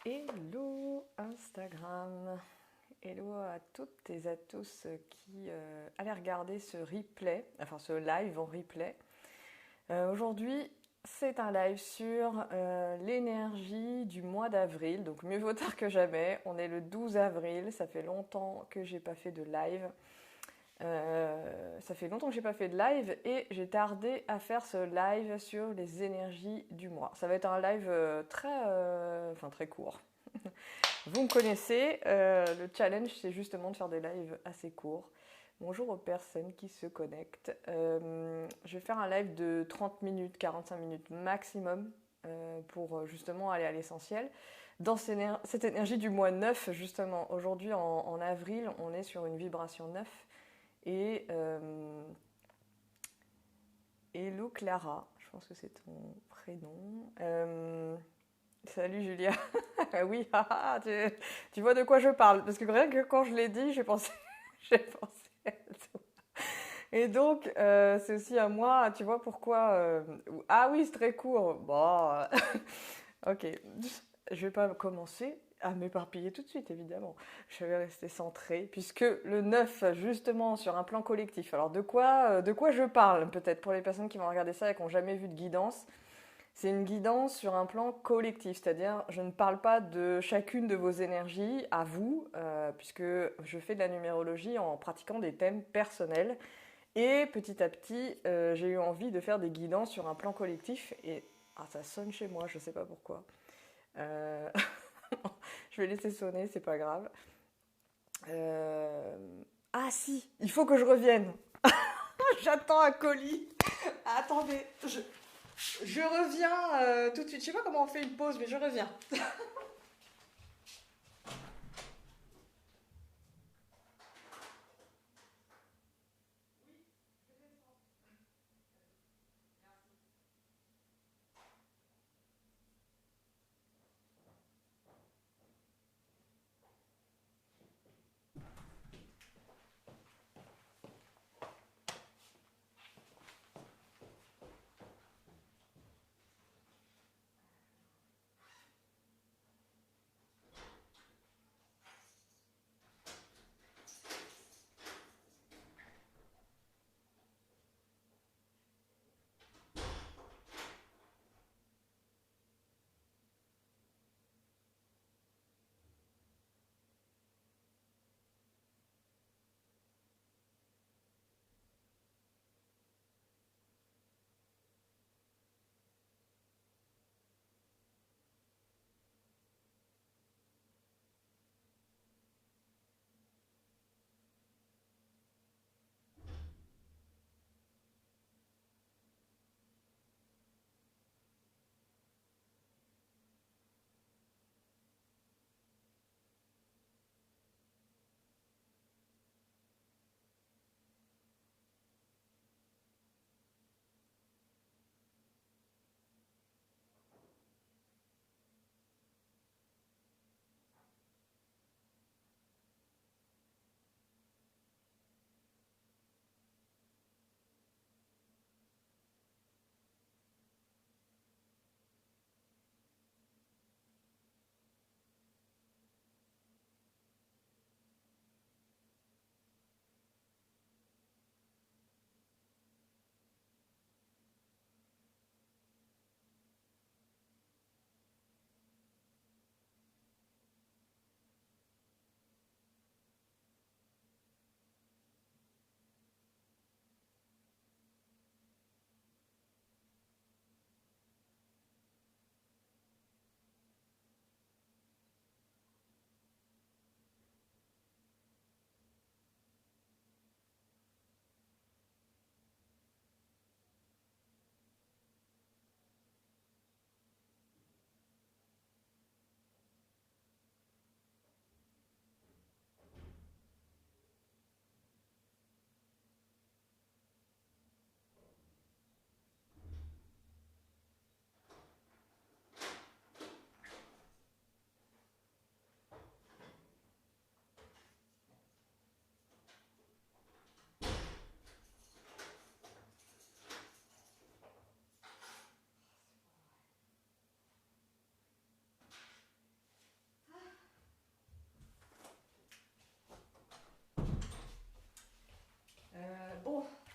Hello Instagram, hello à toutes et à tous qui allaient regarder ce replay, enfin ce live en replay. Aujourd'hui, c'est un live sur l'énergie du mois d'avril, donc mieux vaut tard que jamais. On est le 12 avril, ça fait longtemps que j'ai pas fait de live. Ça fait longtemps que j'ai pas fait de live et j'ai tardé à faire ce live sur les énergies du mois. Ça va être un live très court. Vous me connaissez, le challenge c'est justement de faire des lives assez courts. Bonjour aux personnes qui se connectent. Je vais faire un live de 30 minutes, 45 minutes maximum pour justement aller à l'essentiel. Dans cette énergie du mois 9, justement, aujourd'hui en avril, on est sur une vibration 9. Et hello Clara, je pense que c'est ton prénom. Salut Julia. Oui, tu vois de quoi je parle. Parce que rien que quand je l'ai dit, j'ai pensé, j'ai pensé à toi. Et donc, c'est aussi à moi, tu vois pourquoi. Ah oui, c'est très court. Bon, ok. Je vais pas commencer à m'éparpiller tout de suite, évidemment. Je vais rester centrée, puisque le 9, justement, sur un plan collectif. Alors, de quoi je parle, peut-être, pour les personnes qui vont regarder ça et qui n'ont jamais vu de guidance. C'est une guidance sur un plan collectif, c'est-à-dire je ne parle pas de chacune de vos énergies à vous, puisque je fais de la numérologie en pratiquant des thèmes personnels. Et petit à petit, j'ai eu envie de faire des guidances sur un plan collectif. Et ça sonne chez moi, je ne sais pas pourquoi. Euh, je vais laisser sonner, c'est pas grave. Euh, Ah si, il faut que je revienne. J'attends un colis. Attendez, je reviens tout de suite. Je sais pas comment on fait une pause, mais je reviens.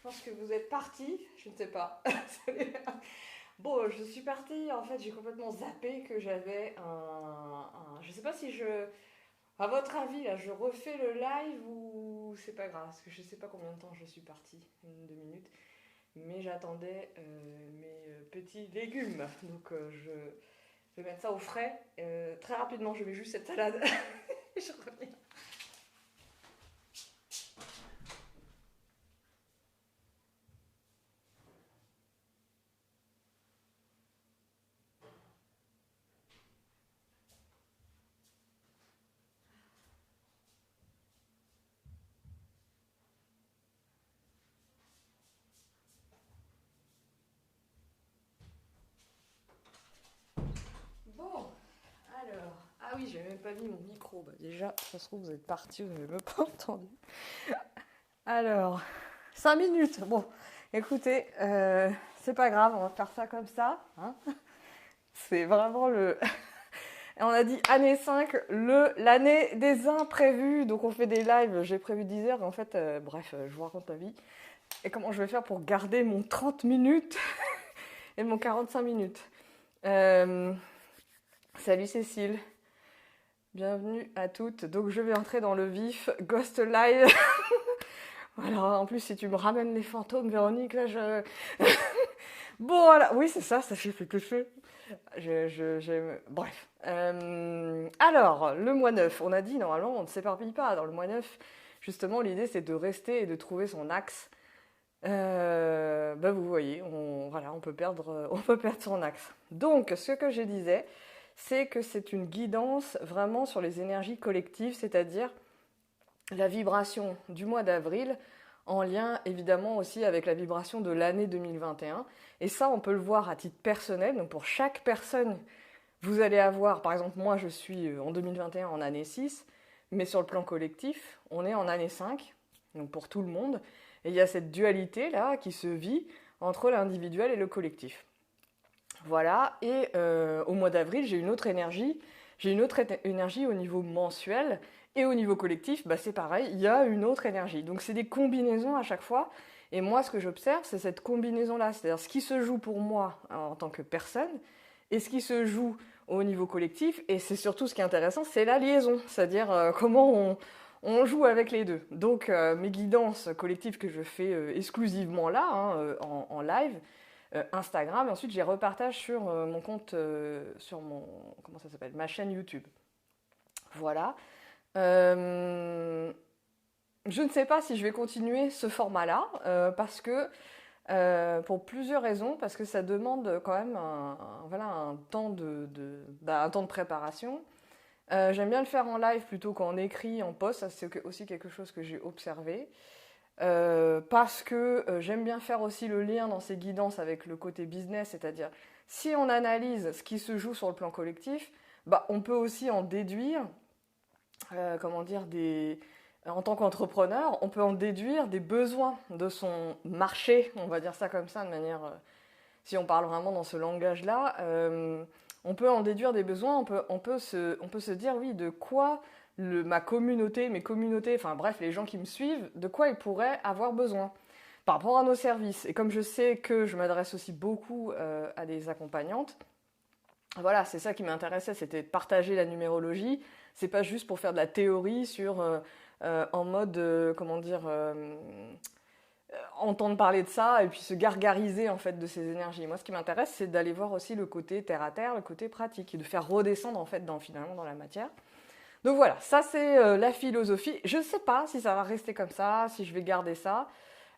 pense que vous êtes partis. Je ne sais pas. Bon, je suis partie. En fait, j'ai complètement zappé que j'avais je ne sais pas si je. À votre avis, là, je refais le live ou c'est pas grave, parce que je ne sais pas combien de temps je suis partie, 1, 2 minutes. Mais j'attendais mes petits légumes. Donc, je vais mettre ça au frais. Très rapidement, je mets juste cette salade. Je reviens. Bon, alors. Ah oui, j'ai même pas mis mon micro. Bah, déjà, ça se trouve, vous êtes partis, vous n'avez même pas entendu. Alors, 5 minutes. Bon, écoutez, c'est pas grave, on va faire ça comme ça. Hein. C'est vraiment le. On a dit année 5, l'année des imprévus. Donc on fait des lives, j'ai prévu 10 heures. En fait, bref, je vous raconte ma vie. Et comment je vais faire pour garder mon 30 minutes et mon 45 minutes. Salut Cécile. Bienvenue à toutes. Donc je vais entrer dans le vif. Ghost Live. Voilà, en plus si tu me ramènes les fantômes, Véronique, là je... Bon voilà, oui c'est ça fait quelque chose. Bref. Alors, le mois 9, on a dit normalement on ne s'éparpille pas. Dans le mois 9, justement l'idée c'est de rester et de trouver son axe. Vous voyez, on peut perdre son axe. Donc ce que je disais, c'est que c'est une guidance vraiment sur les énergies collectives, c'est-à-dire la vibration du mois d'avril, en lien évidemment aussi avec la vibration de l'année 2021. Et ça, on peut le voir à titre personnel. Donc pour chaque personne, vous allez avoir, par exemple, moi je suis en 2021 en année 6, mais sur le plan collectif, on est en année 5, donc pour tout le monde. Et il y a cette dualité-là qui se vit entre l'individuel et le collectif. Voilà, et au mois d'avril, j'ai une autre énergie. J'ai une autre énergie au niveau mensuel. Et au niveau collectif, c'est pareil, il y a une autre énergie. Donc c'est des combinaisons à chaque fois. Et moi, ce que j'observe, c'est cette combinaison-là. C'est-à-dire ce qui se joue pour moi en tant que personne et ce qui se joue au niveau collectif. Et c'est surtout ce qui est intéressant, c'est la liaison. C'est-à-dire comment on joue avec les deux. Donc mes guidances collectives que je fais exclusivement là, en live, Instagram. Et ensuite, je les repartage sur mon compte, sur comment ça s'appelle, ma chaîne YouTube. Voilà. Je ne sais pas si je vais continuer ce format-là, parce que, pour plusieurs raisons, parce que ça demande quand même un temps un temps de préparation. J'aime bien le faire en live plutôt qu'en écrit, en post, ça c'est aussi quelque chose que j'ai observé. Parce que j'aime bien faire aussi le lien dans ces guidances avec le côté business, c'est-à-dire si on analyse ce qui se joue sur le plan collectif, on peut aussi en déduire en tant qu'entrepreneur, on peut en déduire des besoins de son marché, on va dire ça comme ça, de manière, si on parle vraiment dans ce langage-là, on peut en déduire des besoins, on peut se dire, oui, de quoi ma communauté, mes communautés, enfin bref, les gens qui me suivent, de quoi ils pourraient avoir besoin par rapport à nos services. Et comme je sais que je m'adresse aussi beaucoup à des accompagnantes, voilà, c'est ça qui m'intéressait, c'était de partager la numérologie. C'est pas juste pour faire de la théorie sur en mode entendre parler de ça et puis se gargariser en fait de ces énergies. Moi, ce qui m'intéresse, c'est d'aller voir aussi le côté terre à terre, le côté pratique, et de faire redescendre en fait finalement dans la matière. Donc voilà, ça c'est la philosophie. Je ne sais pas si ça va rester comme ça, si je vais garder ça.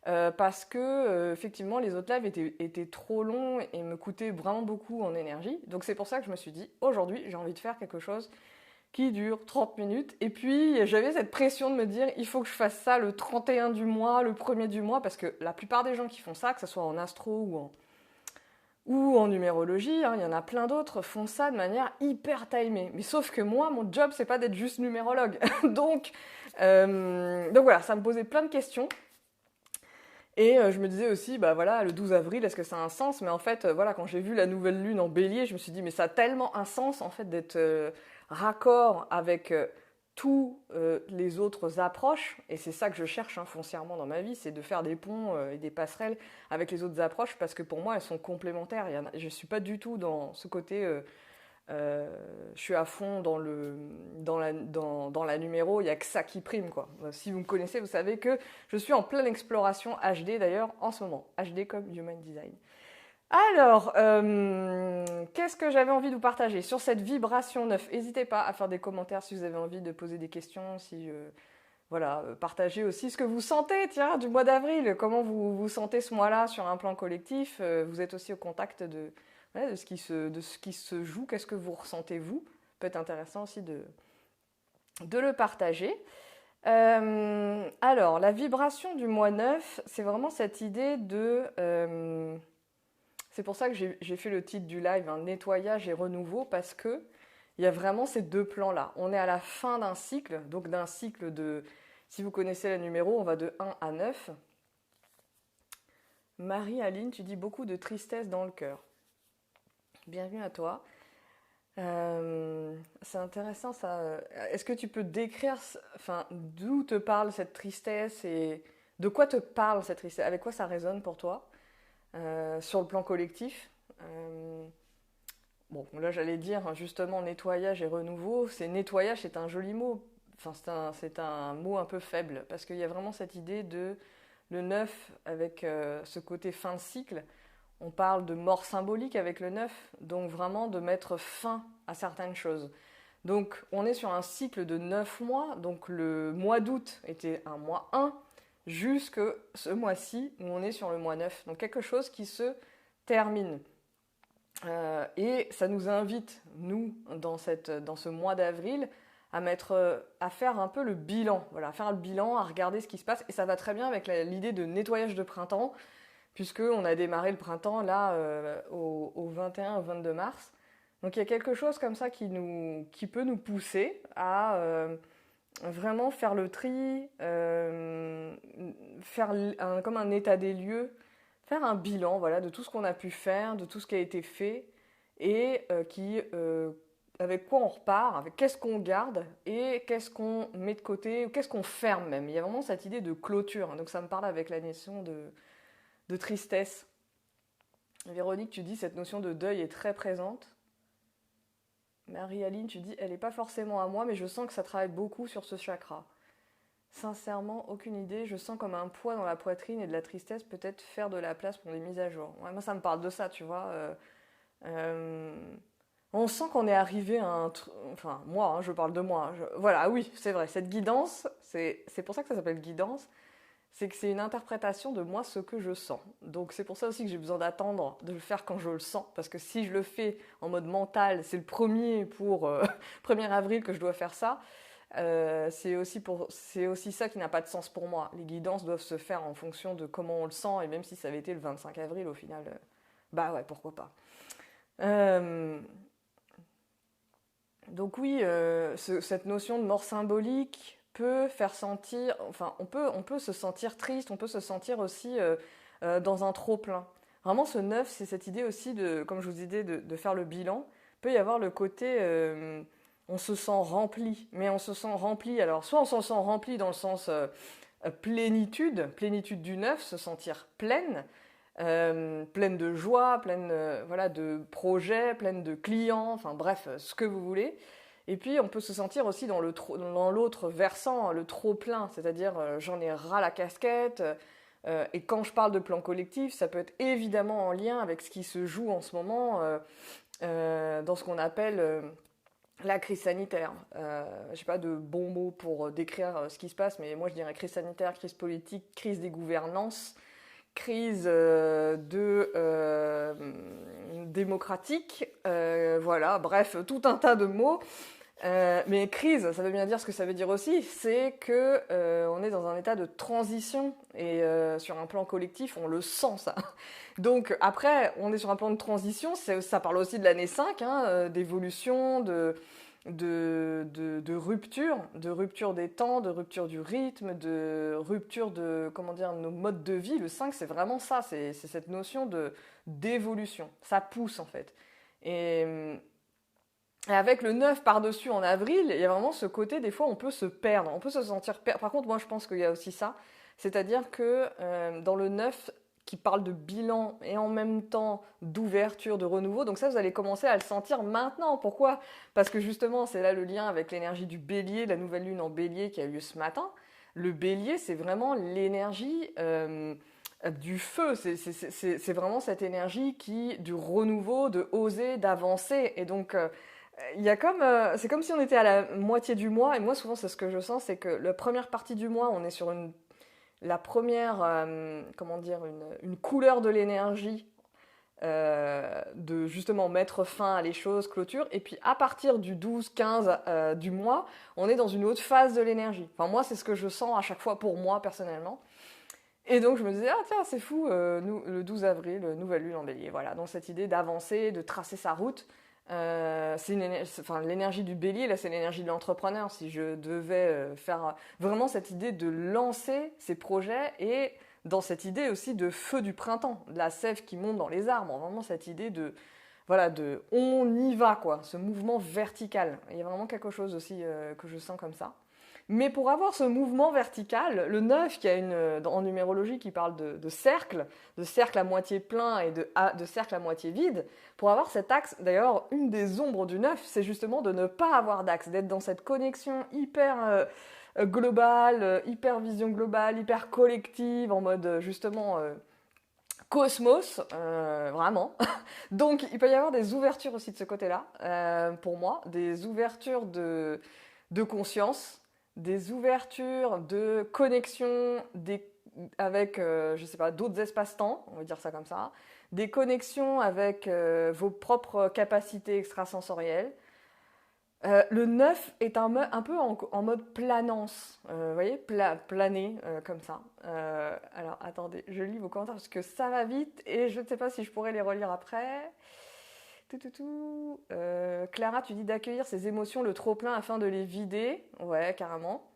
Parce que effectivement les autres lives étaient trop longs et me coûtaient vraiment beaucoup en énergie. Donc c'est pour ça que je me suis dit, aujourd'hui j'ai envie de faire quelque chose qui dure 30 minutes. Et puis j'avais cette pression de me dire, il faut que je fasse ça le 31 du mois, le 1er du mois, parce que la plupart des gens qui font ça, que ce soit en astro ou en numérologie, il y en a plein d'autres, font ça de manière hyper timée. Mais sauf que moi, mon job, c'est pas d'être juste numérologue. donc voilà, ça me posait plein de questions. Et je me disais aussi, le 12 avril, est-ce que ça a un sens? Mais en fait, quand j'ai vu la nouvelle lune en bélier, je me suis dit, mais ça a tellement un sens, en fait, d'être raccord avec tous les autres approches, et c'est ça que je cherche foncièrement dans ma vie, c'est de faire des ponts et des passerelles avec les autres approches, parce que pour moi, elles sont complémentaires. Je ne suis pas du tout dans ce côté, je suis à fond dans la numéro, il n'y a que ça qui prime, quoi. Si vous me connaissez, vous savez que je suis en pleine exploration HD, d'ailleurs, en ce moment. HD comme Human Design. Alors, qu'est-ce que j'avais envie de vous partager sur cette vibration 9? N'hésitez pas à faire des commentaires si vous avez envie de poser des questions, voilà, partagez aussi ce que vous sentez, tiens, du mois d'avril, comment vous vous sentez ce mois-là sur un plan collectif, vous êtes aussi au contact ouais, de ce qui se joue, qu'est-ce que vous ressentez vous? Peut être intéressant aussi de le partager. Alors, la vibration du mois 9, c'est vraiment cette idée de... c'est pour ça que j'ai fait le titre du live, nettoyage et renouveau, parce que il y a vraiment ces deux plans-là. On est à la fin d'un cycle, donc d'un cycle de... Si vous connaissez la numéro, on va de 1 à 9. Marie-Aline, tu dis beaucoup de tristesse dans le cœur. Bienvenue à toi. C'est intéressant ça. Est-ce que tu peux décrire, enfin, d'où te parle cette tristesse et de quoi te parle cette tristesse? Avec quoi ça résonne pour toi sur le plan collectif? Bon, là j'allais dire justement nettoyage et renouveau. Nettoyage, c'est un joli mot. Enfin, c'est un mot un peu faible parce qu'il y a vraiment cette idée de le neuf avec ce côté fin de cycle. On parle de mort symbolique avec le neuf, donc vraiment de mettre fin à certaines choses. Donc on est sur un cycle de 9 mois, donc le mois d'août était un mois 1, jusque ce mois-ci où on est sur le mois 9. Donc quelque chose qui se termine. Et ça nous invite, nous, dans ce mois d'avril, à faire un peu le bilan. Voilà, à faire le bilan, à regarder ce qui se passe. Et ça va très bien avec l'idée de nettoyage de printemps, puisqu'on a démarré le printemps là au 21 au 22 mars. Donc il y a quelque chose comme ça qui peut nous pousser à vraiment faire le tri, faire comme un état des lieux, faire un bilan voilà, de tout ce qu'on a pu faire, de tout ce qui a été fait, et avec quoi on repart, avec qu'est-ce qu'on garde et qu'est-ce qu'on met de côté, ou qu'est-ce qu'on ferme même. Il y a vraiment cette idée de clôture, donc ça me parle avec la notion de tristesse. Véronique, tu dis cette notion de deuil est très présente. Marie-Aline, tu dis elle n'est pas forcément à moi, mais je sens que ça travaille beaucoup sur ce chakra. Sincèrement, aucune idée. Je sens comme un poids dans la poitrine et de la tristesse, peut-être faire de la place pour des mises à jour. Ouais, moi, ça me parle de ça, tu vois. On sent qu'on est arrivé à un truc. Enfin, moi, je parle de moi. Voilà, oui, c'est vrai. Cette guidance, c'est pour ça que ça s'appelle guidance. C'est que c'est une interprétation de moi ce que je sens. Donc c'est pour ça aussi que j'ai besoin d'attendre de le faire quand je le sens, parce que si je le fais en mode mental, c'est le 1er avril que je dois faire ça, c'est aussi ça qui n'a pas de sens pour moi. Les guidances doivent se faire en fonction de comment on le sent, et même si ça avait été le 25 avril au final, bah ouais, pourquoi pas. Donc oui, cette notion de mort symbolique peut faire sentir, enfin on peut se sentir triste, on peut se sentir aussi dans un trop-plein. Vraiment ce neuf, c'est cette idée aussi de, comme je vous disais, de faire le bilan. Il peut y avoir le côté, on se sent rempli, mais on se sent rempli, alors soit on se sent rempli dans le sens plénitude du neuf, se sentir pleine, pleine de joie, pleine voilà, de projets, pleine de clients, enfin bref, ce que vous voulez. Et puis on peut se sentir aussi dans l'autre versant, le trop plein, c'est-à-dire j'en ai ras la casquette. Et quand je parle de plan collectif, ça peut être évidemment en lien avec ce qui se joue en ce moment dans ce qu'on appelle la crise sanitaire. Je n'ai pas de bons mots pour décrire ce qui se passe, mais moi je dirais crise sanitaire, crise politique, crise des gouvernances, crise démocratique, voilà, bref, tout un tas de mots. Mais crise, ça veut bien dire ce que ça veut dire aussi, c'est que on est dans un état de transition et sur un plan collectif, on le sent ça. Donc après, on est sur un plan de transition, ça parle aussi de l'année 5, d'évolution, de rupture des temps, de rupture du rythme, de rupture de comment dire nos modes de vie. Le 5, c'est vraiment ça, c'est cette notion d'évolution. Ça pousse en fait. Et Et avec le 9 par-dessus en avril, il y a vraiment ce côté, des fois, on peut se perdre, on peut se sentir perdre. Par contre, moi, je pense qu'il y a aussi ça. C'est-à-dire que dans le 9, qui parle de bilan et en même temps d'ouverture, de renouveau, donc ça, vous allez commencer à le sentir maintenant. Pourquoi? Parce que justement, c'est là le lien avec l'énergie du bélier, la nouvelle lune en bélier qui a eu lieu ce matin. Le bélier, c'est vraiment l'énergie du feu. C'est vraiment cette énergie du renouveau, de oser, d'avancer. Et donc, il y a c'est comme si on était à la moitié du mois, et moi souvent c'est ce que je sens, c'est que la première partie du mois, on est sur la première, comment dire, une couleur de l'énergie, de justement mettre fin à les choses, clôture, et puis à partir du 12-15 du mois, on est dans une autre phase de l'énergie. Enfin moi c'est ce que je sens à chaque fois pour moi personnellement. Et donc je me disais, ah tiens c'est fou, le 12 avril, nouvelle lune en bélier, voilà, donc cette idée d'avancer, de tracer sa route. L'énergie du bélier, là c'est l'énergie de l'entrepreneur. Si je devais faire vraiment cette idée de lancer ses projets, et dans cette idée aussi de feu du printemps, de la sève qui monte dans les arbres, vraiment cette idée de, voilà, de on y va, quoi, ce mouvement vertical. Il y a vraiment quelque chose aussi que je sens comme ça. Mais pour avoir ce mouvement vertical, le 9 qui a en numérologie qui parle de cercle à moitié plein et de cercle à moitié vide, pour avoir cet axe, d'ailleurs, une des ombres du 9, c'est justement de ne pas avoir d'axe, d'être dans cette connexion hyper globale, hyper vision globale, hyper collective, en mode justement cosmos, vraiment. Donc il peut y avoir des ouvertures aussi de ce côté-là, pour moi, des ouvertures de conscience, des ouvertures de connexion avec, je sais pas, d'autres espaces-temps, on va dire ça comme ça, des connexions avec vos propres capacités extrasensorielles. Le 9 est un peu en mode planance, vous voyez, planer comme ça. Alors attendez, je lis vos commentaires parce que ça va vite et je ne sais pas si je pourrais les relire après. Clara, tu dis d'accueillir ses émotions, le trop-plein afin de les vider. Ouais, carrément.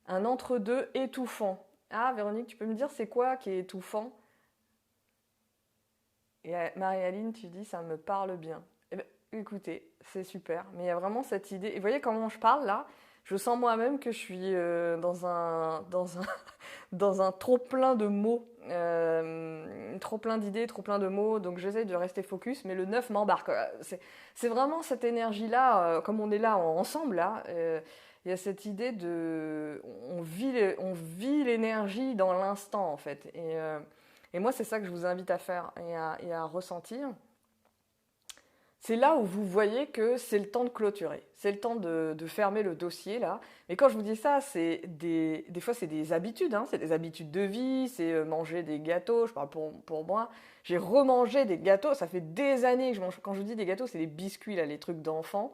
Un entre-deux étouffant. Ah, Véronique, tu peux me dire c'est quoi qui est étouffant? Et Marie-Aline, tu dis ça me parle bien. Eh ben, écoutez, c'est super. Mais il y a vraiment cette idée. Et vous voyez comment je parle là? Je sens moi-même que je suis dans un trop plein de mots, trop plein d'idées, trop plein de mots. Donc j'essaye de rester focus, mais le 9 m'embarque. C'est vraiment cette énergie-là, comme on est là ensemble là. Il y a cette idée on vit l'énergie dans l'instant en fait. Et moi c'est ça que je vous invite à faire et à ressentir. C'est là où vous voyez que c'est le temps de clôturer, c'est le temps de fermer le dossier là. Mais quand je vous dis ça, c'est des fois c'est des habitudes, hein, c'est des habitudes de vie, c'est manger des gâteaux. Je parle pour moi. J'ai remangé des gâteaux, ça fait des années que je mange. Quand je vous dis des gâteaux, c'est les biscuits là, les trucs d'enfants.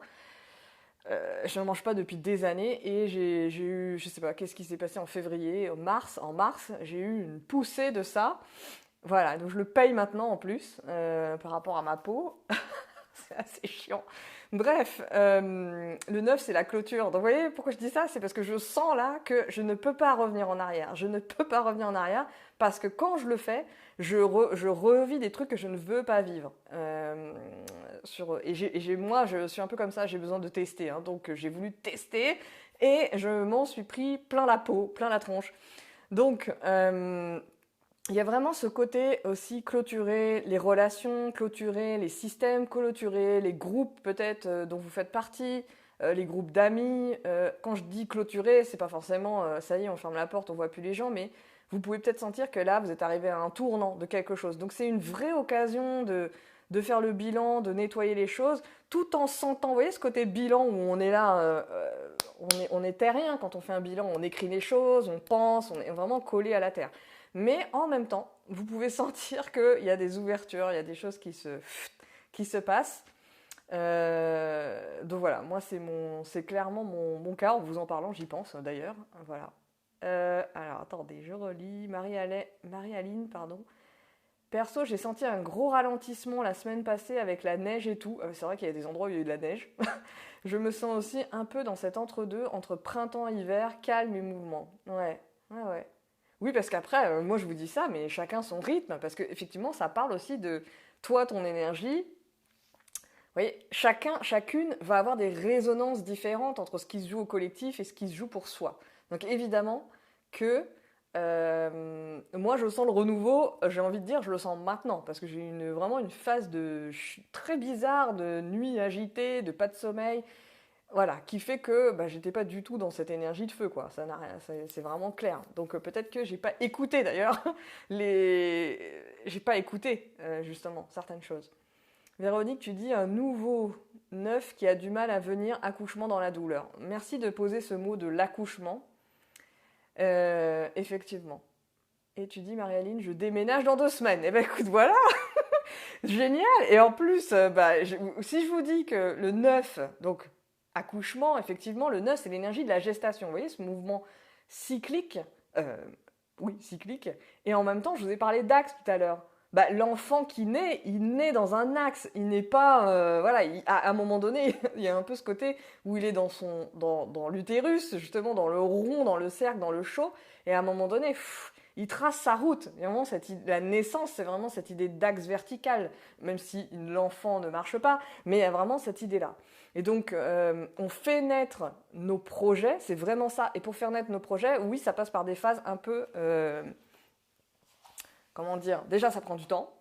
Je ne mange pas depuis des années et j'ai eu, je sais pas, qu'est-ce qui s'est passé en février, en mars, j'ai eu une poussée de ça. Voilà, donc je le paye maintenant en plus par rapport à ma peau. C'est assez chiant. Bref, le 9, c'est la clôture. Donc, vous voyez pourquoi je dis ça? C'est parce que je sens là que je ne peux pas revenir en arrière. Je ne peux pas revenir en arrière parce que quand je le fais, je revis des trucs que je ne veux pas vivre. Moi, je suis un peu comme ça, j'ai besoin de tester. Hein, donc, j'ai voulu tester et je m'en suis pris plein la peau, plein la tronche. Donc, il y a vraiment ce côté aussi clôturer les relations, clôturer les systèmes, clôturer les groupes peut-être dont vous faites partie, les groupes d'amis. Quand je dis clôturer, c'est pas forcément ça y est, on ferme la porte, on voit plus les gens, mais vous pouvez peut-être sentir que là, vous êtes arrivé à un tournant de quelque chose. Donc c'est une vraie occasion de faire le bilan, de nettoyer les choses, tout en sentant, vous voyez ce côté bilan où on est là, on est terrien quand on fait un bilan, on écrit les choses, on pense, on est vraiment collé à la terre. Mais en même temps, vous pouvez sentir qu'il y a des ouvertures, il y a des choses qui se passent. Donc voilà, moi c'est clairement mon cas. En vous en parlant, j'y pense d'ailleurs. Voilà. Alors attendez, je relis. Marie-Aline, pardon. Perso, j'ai senti un gros ralentissement la semaine passée avec la neige et tout. C'est vrai qu'il y a des endroits où il y a eu de la neige. Je me sens aussi un peu dans cet entre-deux, entre printemps et hiver, calme et mouvement. Ouais, ouais. Oui, parce qu'après, moi je vous dis ça, mais chacun son rythme, parce qu'effectivement, ça parle aussi de toi, ton énergie. voyez, chacune va avoir des résonances différentes entre ce qui se joue au collectif et ce qui se joue pour soi. Donc évidemment que moi je sens le renouveau, j'ai envie de dire je le sens maintenant, parce que j'ai vraiment une phase très bizarre de nuit agitée, de pas de sommeil, voilà, qui fait que bah, j'étais pas du tout dans cette énergie de feu, quoi. Ça n'a rien, c'est vraiment clair. Donc peut-être que j'ai pas écouté d'ailleurs j'ai pas écouté justement certaines choses. Véronique, tu dis un nouveau neuf qui a du mal à venir, accouchement dans la douleur. Merci de poser ce mot de l'accouchement. Effectivement. Et tu dis, Marie-Aline, je déménage dans 2 semaines. Eh ben écoute, voilà, génial. Et en plus, si je vous dis que le 9, donc accouchement, effectivement, le 9, c'est l'énergie de la gestation. Vous voyez ce mouvement cyclique euh, Oui, cyclique. Et en même temps, je vous ai parlé d'axe tout à l'heure. Bah, l'enfant qui naît, il naît dans un axe. Il n'est pas, voilà, à un moment donné, il y a un peu ce côté où il est dans l'utérus, justement, dans le rond, dans le cercle, dans le chaud. Et à un moment donné, il trace sa route. Et vraiment, la naissance, c'est vraiment cette idée d'axe vertical, même si l'enfant ne marche pas, mais il y a vraiment cette idée-là. Et donc, on fait naître nos projets, c'est vraiment ça. Et pour faire naître nos projets, oui, ça passe par des phases un peu... comment dire? Déjà, ça prend du temps.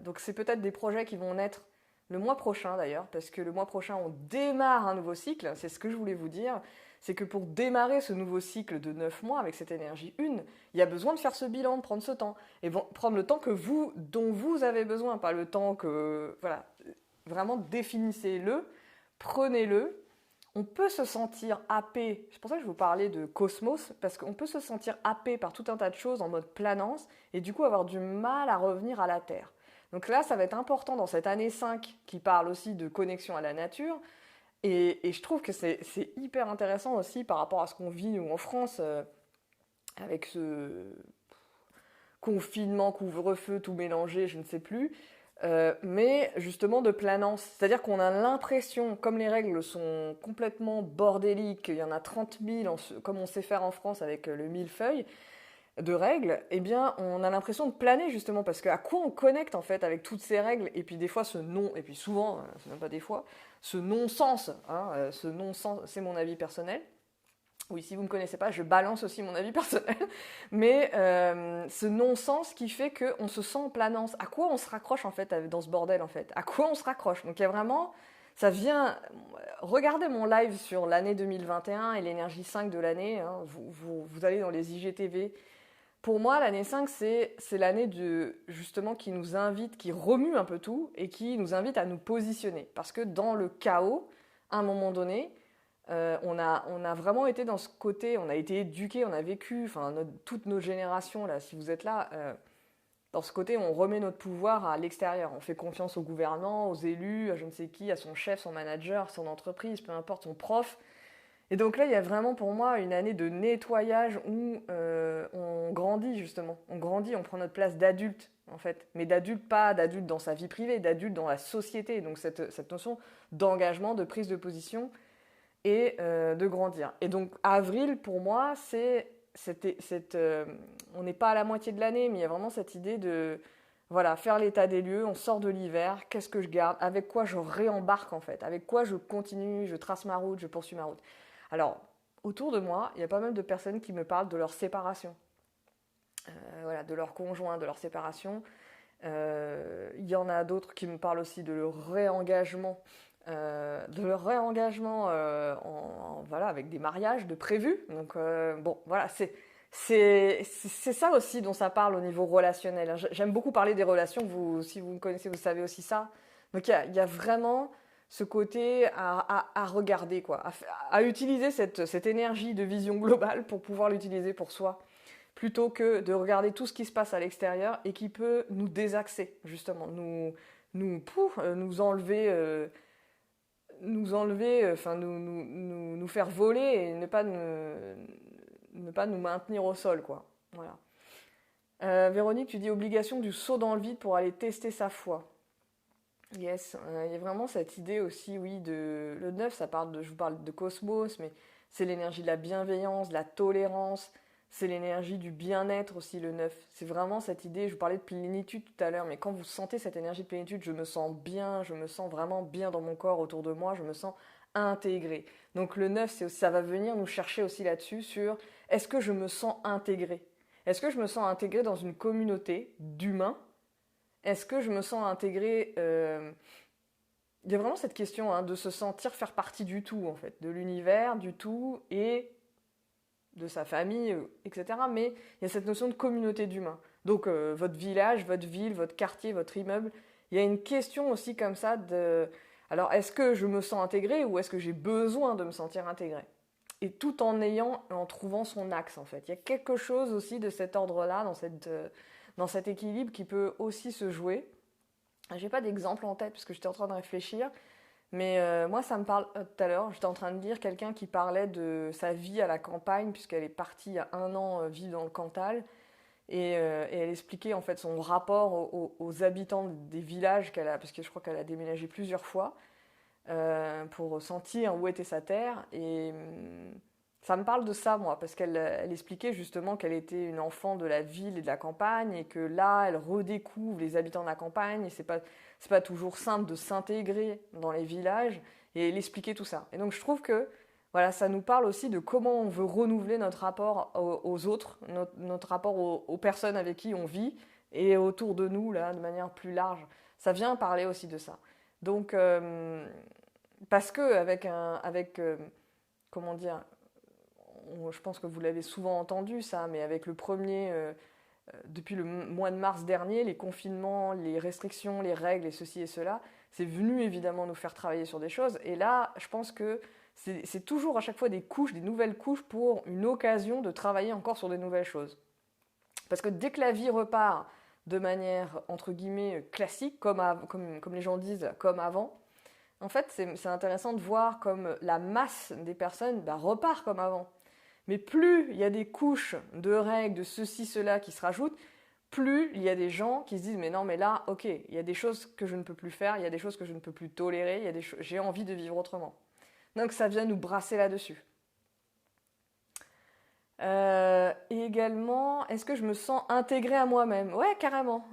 Donc, c'est peut-être des projets qui vont naître le mois prochain, d'ailleurs, parce que le mois prochain, on démarre un nouveau cycle. C'est ce que je voulais vous dire. C'est que pour démarrer ce nouveau cycle de 9 mois avec cette énergie 1, il y a besoin de faire ce bilan, de prendre ce temps. Et prendre le temps dont vous avez besoin, pas le temps que... Voilà, vraiment définissez-le, prenez-le. On peut se sentir happé, c'est pour ça que je vous parlais de cosmos, parce qu'on peut se sentir happé par tout un tas de choses en mode planance, et du coup avoir du mal à revenir à la Terre. Donc là, ça va être important dans cette année 5, qui parle aussi de connexion à la nature, et je trouve que c'est hyper intéressant aussi par rapport à ce qu'on vit, nous, en France, avec ce confinement, couvre-feu, tout mélangé, je ne sais plus, mais justement de planance. C'est-à-dire qu'on a l'impression, comme les règles sont complètement bordéliques, il y en a 30 000, comme on sait faire en France avec le millefeuille de règles, eh bien on a l'impression de planer justement, parce qu'à quoi on connecte en fait avec toutes ces règles, et puis des fois et puis souvent, c'est même pas des fois, ce non-sens, hein, ce non-sens, c'est mon avis personnel. Oui, si vous ne me connaissez pas, je balance aussi mon avis personnel. Mais ce non-sens qui fait qu'on se sent en planance. À quoi on se raccroche en fait dans ce bordel en fait? À quoi on se raccroche? Donc il y a vraiment... Ça vient... Regardez mon live sur l'année 2021 et l'énergie 5 de l'année. Hein. Vous allez dans les IGTV. Pour moi, l'année 5, c'est l'année justement qui nous invite, qui remue un peu tout et qui nous invite à nous positionner. Parce que dans le chaos, à un moment donné, on a vraiment été dans ce côté, on a été éduqués, on a vécu, enfin toutes nos générations, là, si vous êtes là, dans ce côté, on remet notre pouvoir à l'extérieur. On fait confiance au gouvernement, aux élus, à je ne sais qui, à son chef, son manager, son entreprise, peu importe, son prof. Et donc là, il y a vraiment pour moi une année de nettoyage où on grandit justement. On grandit, on prend notre place d'adulte en fait. Mais d'adulte, pas d'adulte dans sa vie privée, d'adulte dans la société. Donc cette notion d'engagement, de prise de position et de grandir. Et donc avril, pour moi, on n'est pas à la moitié de l'année, mais il y a vraiment cette idée de voilà, faire l'état des lieux, on sort de l'hiver, qu'est-ce que je garde, avec quoi je réembarque en fait, avec quoi je continue, je trace ma route, je poursuis ma route. Alors, autour de moi, il y a pas mal de personnes qui me parlent de leur séparation, voilà, de leur conjoint, de leur séparation. Il y en a d'autres qui me parlent aussi de leur réengagement voilà, avec des mariages de prévus. Donc bon, voilà, c'est ça aussi dont ça parle au niveau relationnel. J'aime beaucoup parler des relations. Si vous me connaissez, vous savez aussi ça. Donc il y a vraiment ce côté à regarder, quoi, à utiliser cette énergie de vision globale pour pouvoir l'utiliser pour soi, plutôt que de regarder tout ce qui se passe à l'extérieur et qui peut nous désaxer, justement, nous enlever enfin nous faire voler et ne pas nous maintenir au sol, quoi. Voilà. Véronique, tu dis obligation du saut dans le vide pour aller tester sa foi. Yes, il y a vraiment cette idée aussi, oui, le 9, je vous parle de cosmos, mais c'est l'énergie de la bienveillance, de la tolérance, c'est l'énergie du bien-être aussi, le 9. C'est vraiment cette idée, je vous parlais de plénitude tout à l'heure, mais quand vous sentez cette énergie de plénitude, je me sens bien, je me sens vraiment bien dans mon corps, autour de moi, je me sens intégré. Donc le 9, ça va venir nous chercher aussi là-dessus sur est-ce que je me sens intégré? Est-ce que je me sens intégré dans une communauté d'humains? Est-ce que je me sens intégré il y a vraiment cette question de se sentir faire partie du tout, en fait, de l'univers, du tout, et de sa famille, etc. Mais il y a cette notion de communauté d'humains. Donc votre village, votre ville, votre quartier, votre immeuble, il y a une question aussi comme ça de... Alors, est-ce que je me sens intégré ou est-ce que j'ai besoin de me sentir intégré? Et tout en trouvant son axe, en fait. Il y a quelque chose aussi de cet ordre-là, dans cet équilibre qui peut aussi se jouer. J'ai pas d'exemple en tête parce que j'étais en train de réfléchir, mais moi ça me parle tout à l'heure, j'étais en train de dire quelqu'un qui parlait de sa vie à la campagne puisqu'elle est partie il y a 1 an vivre dans le Cantal et elle expliquait en fait son rapport aux habitants des villages qu'elle a, parce que je crois qu'elle a déménagé plusieurs fois pour sentir où était sa terre et ça me parle de ça, moi, parce qu'elle expliquait justement qu'elle était une enfant de la ville et de la campagne, et que là, elle redécouvre les habitants de la campagne, et c'est pas toujours simple de s'intégrer dans les villages, et elle expliquait tout ça. Et donc, je trouve que, voilà, ça nous parle aussi de comment on veut renouveler notre rapport aux autres, notre rapport aux personnes avec qui on vit, et autour de nous, là, de manière plus large. Ça vient parler aussi de ça. Donc, parce que comment dire, je pense que vous l'avez souvent entendu ça, mais avec depuis le mois de mars dernier, les confinements, les restrictions, les règles et ceci et cela, c'est venu évidemment nous faire travailler sur des choses. Et là, je pense que c'est toujours à chaque fois des nouvelles couches pour une occasion de travailler encore sur des nouvelles choses. Parce que dès que la vie repart de manière, entre guillemets, classique, comme les gens disent, comme avant, en fait, c'est intéressant de voir comme la masse des personnes repart comme avant. Mais plus il y a des couches de règles, de ceci, cela qui se rajoutent, plus il y a des gens qui se disent mais non, mais là, ok, il y a des choses que je ne peux plus faire, il y a des choses que je ne peux plus tolérer, j'ai envie de vivre autrement. Donc ça vient nous brasser là-dessus. Et également, est-ce que je me sens intégrée à moi-même? Ouais, carrément.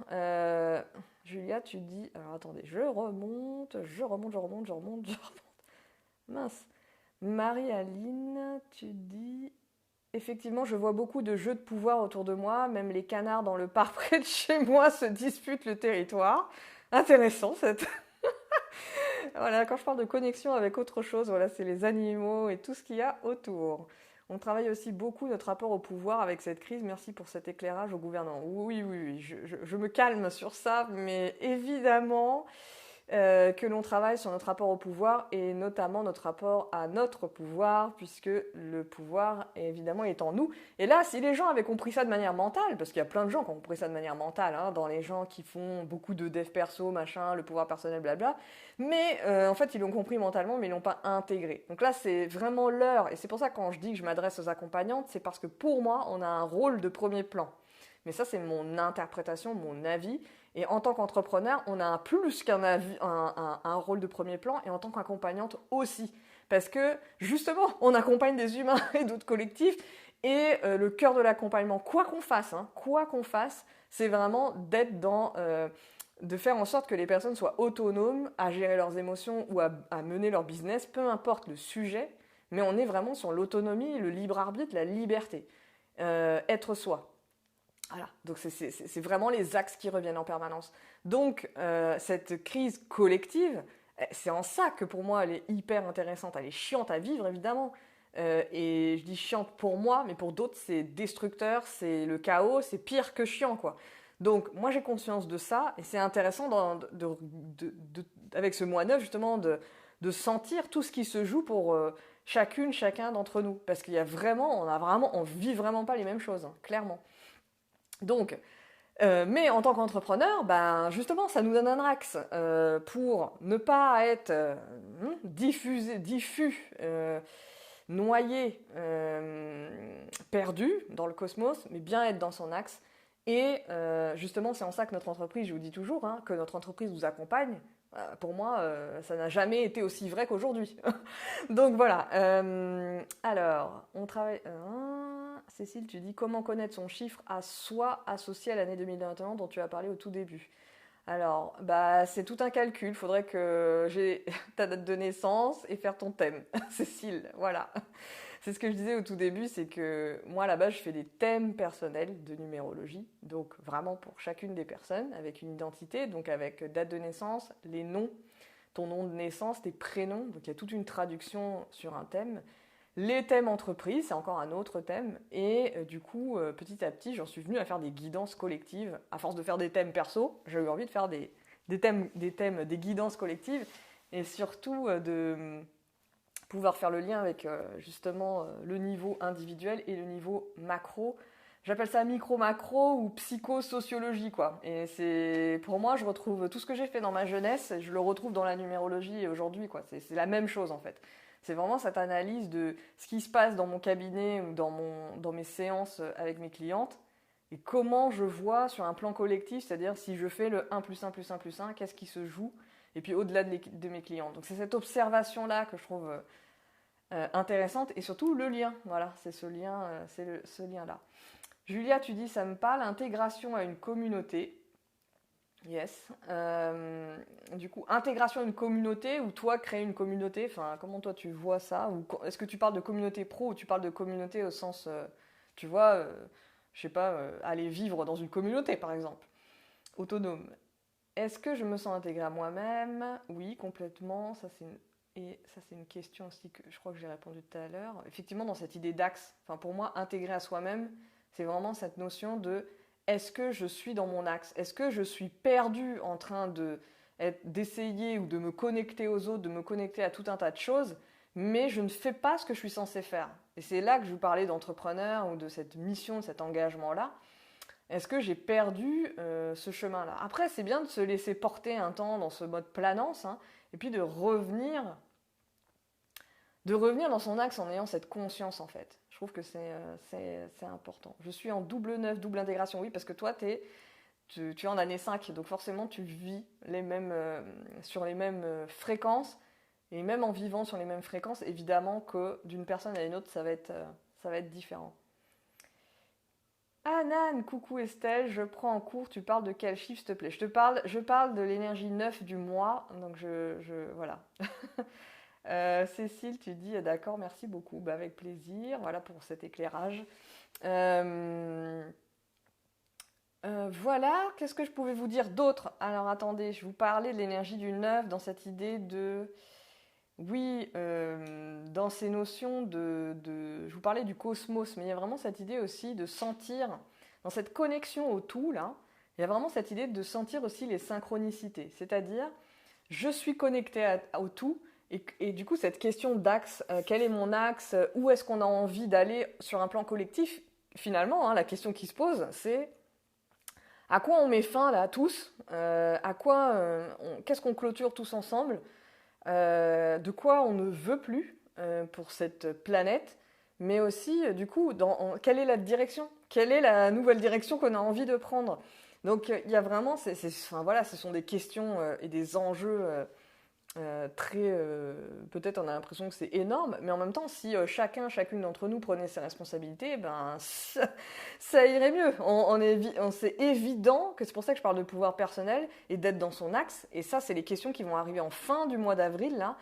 Julia, tu dis... Alors attendez, je remonte. Mince. Marie-Aline, tu dis... Effectivement, je vois beaucoup de jeux de pouvoir autour de moi. Même les canards dans le parc près de chez moi se disputent le territoire. Intéressant, cette... Voilà, quand je parle de connexion avec autre chose, voilà, c'est les animaux et tout ce qu'il y a autour. On travaille aussi beaucoup notre rapport au pouvoir avec cette crise. Merci pour cet éclairage au gouvernement. Oui, je me calme sur ça, mais évidemment que l'on travaille sur notre rapport au pouvoir et notamment notre rapport à notre pouvoir, puisque le pouvoir évidemment est en nous. Et là, si les gens avaient compris ça de manière mentale, parce qu'il y a plein de gens qui ont compris ça de manière mentale, dans les gens qui font beaucoup de dev perso, machin, le pouvoir personnel, blabla, mais en fait ils l'ont compris mentalement, mais ils l'ont pas intégré. Donc là, c'est vraiment l'heure, et c'est pour ça que quand je dis que je m'adresse aux accompagnantes, c'est parce que pour moi, on a un rôle de premier plan. Mais ça, c'est mon interprétation, mon avis. Et en tant qu'entrepreneur, on a un plus qu'un un rôle de premier plan, et en tant qu'accompagnante aussi. Parce que, justement, on accompagne des humains et d'autres collectifs, et le cœur de l'accompagnement, quoi qu'on fasse, c'est vraiment d'être de faire en sorte que les personnes soient autonomes à gérer leurs émotions ou à mener leur business, peu importe le sujet, mais on est vraiment sur l'autonomie, le libre arbitre, la liberté. Être soi. Voilà, donc c'est vraiment les axes qui reviennent en permanence. Donc, cette crise collective, c'est en ça que pour moi elle est hyper intéressante. Elle est chiante à vivre, évidemment. Et je dis chiante pour moi, mais pour d'autres, c'est destructeur, c'est le chaos, c'est pire que chiant, quoi. Donc, moi j'ai conscience de ça, et c'est intéressant avec ce mois 9, justement, de sentir tout ce qui se joue pour chacun d'entre nous. Parce qu'il y a vraiment, on vit vraiment pas les mêmes choses, clairement. Donc, mais en tant qu'entrepreneur, justement, ça nous donne un axe pour ne pas être diffus, noyé, perdu dans le cosmos, mais bien être dans son axe. Et justement, c'est en ça que notre entreprise, je vous dis toujours, que notre entreprise vous accompagne. Pour moi, ça n'a jamais été aussi vrai qu'aujourd'hui. Donc voilà. Alors, on travaille... Cécile, tu dis comment connaître son chiffre à soi associé à l'année 2021 dont tu as parlé au tout début. Alors, bah, c'est tout un calcul. Il faudrait que j'ai ta date de naissance et faire ton thème, Cécile. Voilà. C'est ce que je disais au tout début, c'est que moi, là-bas, je fais des thèmes personnels de numérologie. Donc, vraiment pour chacune des personnes, avec une identité, donc avec date de naissance, les noms, ton nom de naissance, tes prénoms. Donc, il y a toute une traduction sur un thème. Les thèmes entreprises, c'est encore un autre thème. Et du coup, petit à petit, j'en suis venue à faire des guidances collectives. À force de faire des thèmes perso, j'ai eu envie de faire des guidances collectives. Et surtout de pouvoir faire le lien avec justement le niveau individuel et le niveau macro. J'appelle ça micro-macro ou psychosociologie, quoi. Et c'est, pour moi, je retrouve tout ce que j'ai fait dans ma jeunesse, je le retrouve dans la numérologie aujourd'hui, quoi. C'est la même chose, en fait. C'est vraiment cette analyse de ce qui se passe dans mon cabinet ou dans mes séances avec mes clientes et comment je vois sur un plan collectif, c'est-à-dire si je fais le 1 plus 1 plus 1 plus 1, qu'est-ce qui se joue et puis au-delà de mes clientes. Donc c'est cette observation-là que je trouve intéressante et surtout le lien. Voilà, c'est ce lien-là. Julia, tu dis ça me parle, intégration à une communauté. Yes. Du coup, intégration à une communauté ou toi créer une communauté, enfin, comment toi tu vois ça? Ou est-ce que tu parles de communauté pro ou tu parles de communauté au sens, tu vois, je sais pas, aller vivre dans une communauté par exemple, autonome. Est-ce que je me sens intégrée à moi-même? Oui, complètement. Et ça c'est une question aussi que je crois que j'ai répondu tout à l'heure. Effectivement, dans cette idée d'axe, enfin pour moi, intégrer à soi-même, c'est vraiment cette notion de est-ce que je suis dans mon axe? Est-ce que je suis perdue en train d'essayer ou de me connecter aux autres, de me connecter à tout un tas de choses, mais je ne fais pas ce que je suis censée faire? Et c'est là que je vous parlais d'entrepreneur ou de cette mission, de cet engagement-là. Est-ce que j'ai perdu ce chemin-là? Après, c'est bien de se laisser porter un temps dans ce mode planance, hein, et puis de revenir dans son axe en ayant cette conscience en fait. Je trouve que c'est important. Je suis en double 9, double intégration, oui, parce que toi, tu es en année 5, donc forcément tu vis sur les mêmes fréquences, et même en vivant sur les mêmes fréquences, évidemment que d'une personne à une autre, ça va être différent. Ah Nan, coucou Estelle, je prends en cours, tu parles de quel chiffre s'il te plaît? Je parle de l'énergie 9 du mois, donc voilà. Cécile, tu dis d'accord, merci beaucoup, bah, avec plaisir, voilà pour cet éclairage. Voilà, qu'est-ce que je pouvais vous dire d'autre? Alors attendez, je vous parlais de l'énergie du 9 dans cette idée de... Oui, dans ces notions je vous parlais du cosmos, mais il y a vraiment cette idée aussi de sentir, dans cette connexion au tout, là, il y a vraiment cette idée de sentir aussi les synchronicités, c'est-à-dire, je suis connecté au tout, et du coup, cette question d'axe, quel est mon axe, où est-ce qu'on a envie d'aller sur un plan collectif, finalement, hein, la question qui se pose, c'est à quoi on met fin, là, tous, qu'est-ce qu'on clôture tous ensemble, de quoi on ne veut plus pour cette planète, mais aussi, du coup, quelle est la direction? Quelle est la nouvelle direction qu'on a envie de prendre? Donc, il y a vraiment, enfin, voilà, ce sont des questions et des enjeux très... peut-être on a l'impression que c'est énorme, mais en même temps, si chacune d'entre nous prenait ses responsabilités, ben, ça irait mieux. C'est évident que c'est pour ça que je parle de pouvoir personnel et d'être dans son axe. Et ça, c'est les questions qui vont arriver en fin du mois d'avril, là.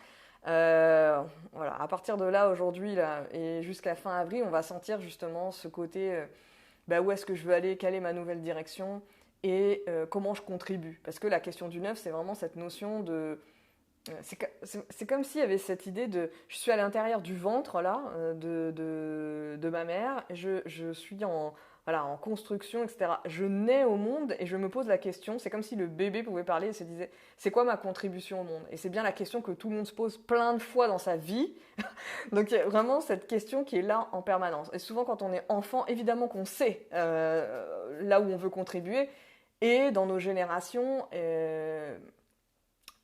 Voilà, à partir de là, aujourd'hui, là, et jusqu'à fin avril, on va sentir justement ce côté, où est-ce que je veux aller, quelle est ma nouvelle direction et comment je contribue. Parce que la question du neuf, c'est vraiment cette notion de... C'est comme s'il y avait cette idée de je suis à l'intérieur du ventre là de ma mère, et je suis en construction, etc. Je nais au monde et je me pose la question, c'est comme si le bébé pouvait parler et se disait c'est quoi ma contribution au monde? Et c'est bien la question que tout le monde se pose plein de fois dans sa vie. Donc il y a vraiment cette question qui est là en permanence. Et souvent quand on est enfant, évidemment qu'on sait là où on veut contribuer, et dans nos générations...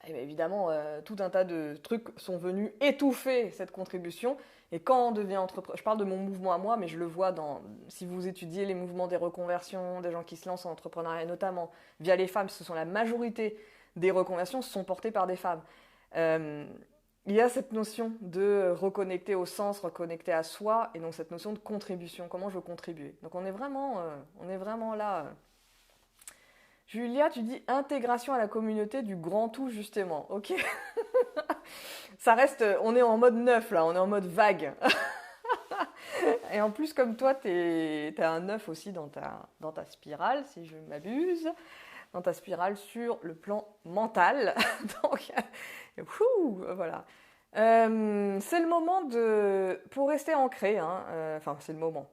Et bien évidemment, tout un tas de trucs sont venus étouffer cette contribution. Et quand on devient entrepreneur, je parle de mon mouvement à moi, mais je le vois si vous étudiez les mouvements des reconversions, des gens qui se lancent en entrepreneuriat, notamment via les femmes, ce sont la majorité des reconversions sont portées par des femmes. il y a cette notion de reconnecter au sens, reconnecter à soi, et donc cette notion de contribution, comment je veux contribuer. Donc on est vraiment là. Julia, tu dis intégration à la communauté du grand tout, justement. Ok, ça reste, on est en mode neuf là, on est en mode vague. Et en plus, comme toi, t'as un neuf aussi dans ta spirale, si je m'abuse, dans ta spirale sur le plan mental. Donc, voilà. C'est le moment pour rester ancré, hein, enfin, c'est le moment.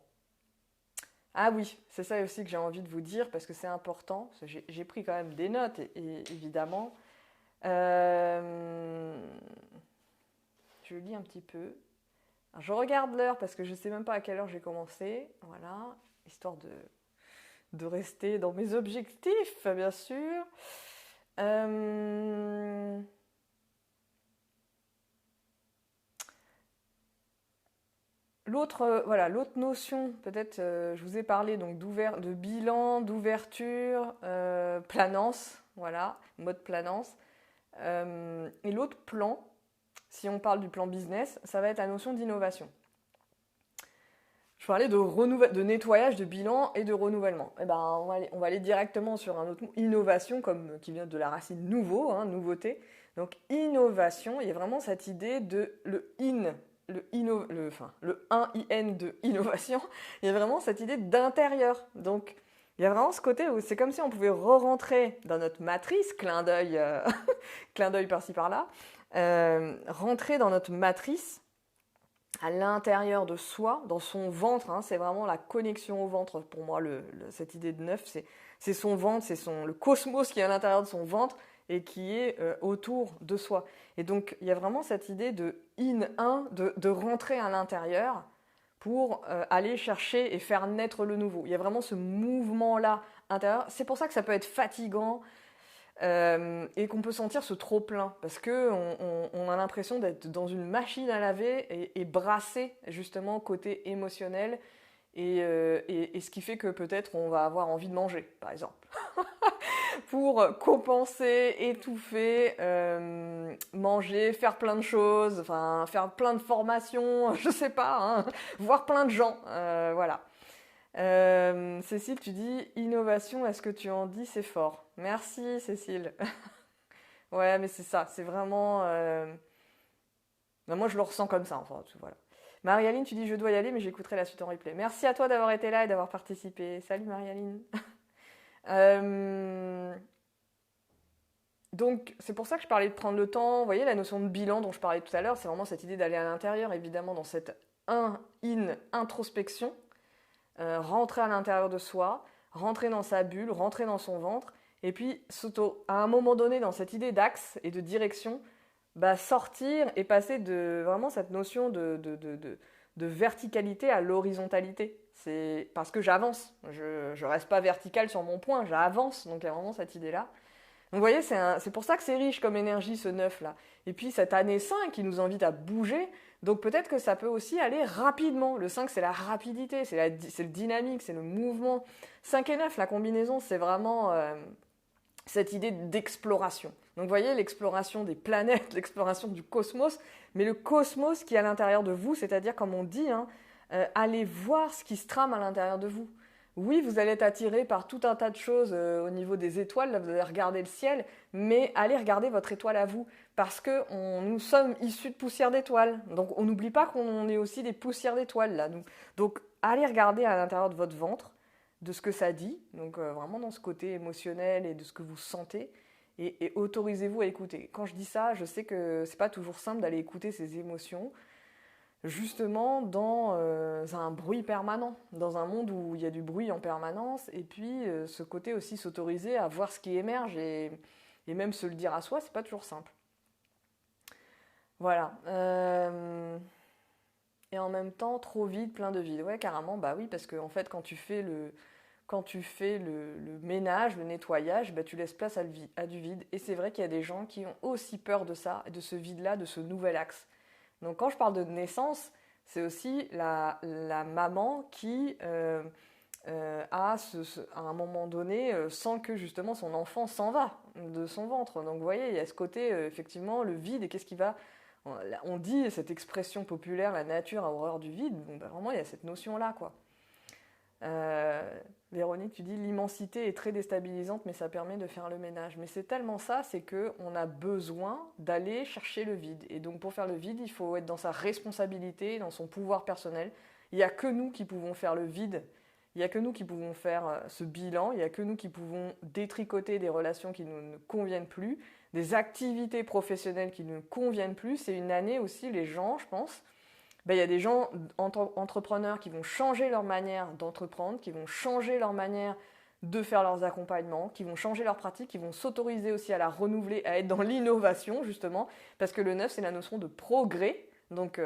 Ah oui, c'est ça aussi que j'ai envie de vous dire parce que c'est important. Parce que j'ai pris quand même des notes, et évidemment. Euh, je lis un petit peu. Alors, je regarde l'heure parce que je ne sais même pas à quelle heure j'ai commencé. Voilà, histoire de rester dans mes objectifs, bien sûr. Euh, l'autre notion, peut-être, je vous ai parlé donc de bilan, d'ouverture, planance, voilà, mode planance. Et l'autre plan, si on parle du plan business, ça va être la notion d'innovation. Je parlais de nettoyage, de bilan et de renouvellement. Eh ben, on va aller directement sur un autre mot, innovation, qui vient de la racine nouveau, hein, nouveauté. Donc innovation, il y a vraiment cette idée de le 1 IN de innovation, il y a vraiment cette idée d'intérieur. Donc il y a vraiment ce côté où c'est comme si on pouvait re-rentrer dans notre matrice, clin d'œil, clin d'œil par-ci par-là, rentrer dans notre matrice à l'intérieur de soi, dans son ventre, hein, c'est vraiment la connexion au ventre pour moi, cette idée de neuf, c'est son ventre, le cosmos qui est à l'intérieur de son ventre et qui est autour de soi. Et donc il y a vraiment cette idée de in-1, de rentrer à l'intérieur pour aller chercher et faire naître le nouveau. Il y a vraiment ce mouvement-là intérieur. C'est pour ça que ça peut être fatigant, et qu'on peut sentir ce trop-plein, parce qu'on a l'impression d'être dans une machine à laver et brassé justement côté émotionnel, et ce qui fait que peut-être on va avoir envie de manger, par exemple, pour compenser, étouffer, manger, faire plein de choses, enfin faire plein de formations, je sais pas, hein, voir plein de gens, voilà. Cécile, tu dis innovation, est-ce que tu en dis c'est fort? Merci Cécile. Ouais, mais c'est ça, c'est vraiment. Ben, moi je le ressens comme ça, enfin, voilà. Marie-Aline, tu dis je dois y aller, mais j'écouterai la suite en replay. Merci à toi d'avoir été là et d'avoir participé. Salut Marie-Aline. Euh, Donc, c'est pour ça que je parlais de prendre le temps. Vous voyez, la notion de bilan dont je parlais tout à l'heure, c'est vraiment cette idée d'aller à l'intérieur, évidemment, dans cette introspection. Rentrer à l'intérieur de soi, rentrer dans sa bulle, rentrer dans son ventre, et puis à un moment donné dans cette idée d'axe et de direction, bah, sortir et passer de vraiment cette notion de verticalité à l'horizontalité. C'est parce que j'avance, je ne reste pas vertical sur mon point, j'avance, donc il y a vraiment cette idée-là. Donc vous voyez, c'est pour ça que c'est riche comme énergie ce 9 là. Et puis cette année 5 qui nous invite à bouger, donc peut-être que ça peut aussi aller rapidement. Le 5 c'est la rapidité, c'est le dynamique, c'est le mouvement. 5 et 9, la combinaison, c'est vraiment cette idée d'exploration. Donc vous voyez, l'exploration des planètes, l'exploration du cosmos, mais le cosmos qui est à l'intérieur de vous, c'est-à-dire comme on dit, hein, allez voir ce qui se trame à l'intérieur de vous. Oui, vous allez être attiré par tout un tas de choses au niveau des étoiles, là, vous allez regarder le ciel, mais allez regarder votre étoile à vous, parce que nous sommes issus de poussière d'étoiles. Donc on n'oublie pas qu'on est aussi des poussières d'étoiles là. Donc allez regarder à l'intérieur de votre ventre, de ce que ça dit, donc vraiment dans ce côté émotionnel et de ce que vous sentez, et autorisez-vous à écouter. Quand je dis ça, je sais que c'est pas toujours simple d'aller écouter ses émotions, justement dans un bruit permanent, dans un monde où il y a du bruit en permanence, et puis ce côté aussi s'autoriser à voir ce qui émerge, et même se le dire à soi, c'est pas toujours simple. Voilà. Et en même temps, trop vide, plein de vide. Ouais, carrément, bah oui, parce que en fait, quand tu fais le ménage, le nettoyage, bah, tu laisses place à du vide. Et c'est vrai qu'il y a des gens qui ont aussi peur de ça, de ce vide-là, de ce nouvel axe. Donc quand je parle de naissance, c'est aussi la maman qui, à un moment donné, sent que justement son enfant s'en va de son ventre. Donc vous voyez, il y a ce côté, effectivement, le vide, et qu'est-ce qui va On dit cette expression populaire, la nature a horreur du vide. Bon, ben vraiment, il y a cette notion-là, quoi. Véronique, tu dis l'immensité est très déstabilisante, mais ça permet de faire le ménage. Mais c'est tellement ça, c'est qu'on a besoin d'aller chercher le vide. Et donc pour faire le vide, il faut être dans sa responsabilité, dans son pouvoir personnel. Il n'y a que nous qui pouvons faire le vide. Il n'y a que nous qui pouvons faire ce bilan. Il n'y a que nous qui pouvons détricoter des relations qui ne nous conviennent plus, des activités professionnelles qui ne nous conviennent plus. C'est une année aussi, les gens, je pense. Ben, il y a des gens entrepreneurs qui vont changer leur manière d'entreprendre, qui vont changer leur manière de faire leurs accompagnements, qui vont changer leurs pratiques, qui vont s'autoriser aussi à la renouveler, à être dans l'innovation justement, parce que le neuf c'est la notion de progrès, donc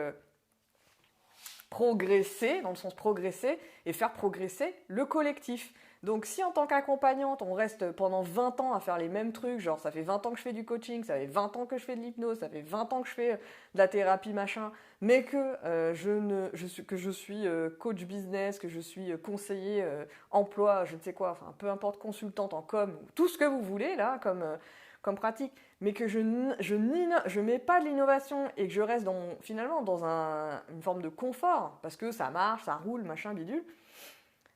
progresser, dans le sens progresser, et faire progresser le collectif. Donc si en tant qu'accompagnante, on reste pendant 20 ans à faire les mêmes trucs, genre ça fait 20 ans que je fais du coaching, ça fait 20 ans que je fais de l'hypnose, ça fait 20 ans que je fais de la thérapie machin, mais que je suis coach business, que je suis conseiller emploi, je ne sais quoi, enfin peu importe, consultante en com, tout ce que vous voulez là comme pratique, mais que je ne mets pas de l'innovation et que je reste finalement dans une forme de confort, parce que ça marche, ça roule, machin, bidule.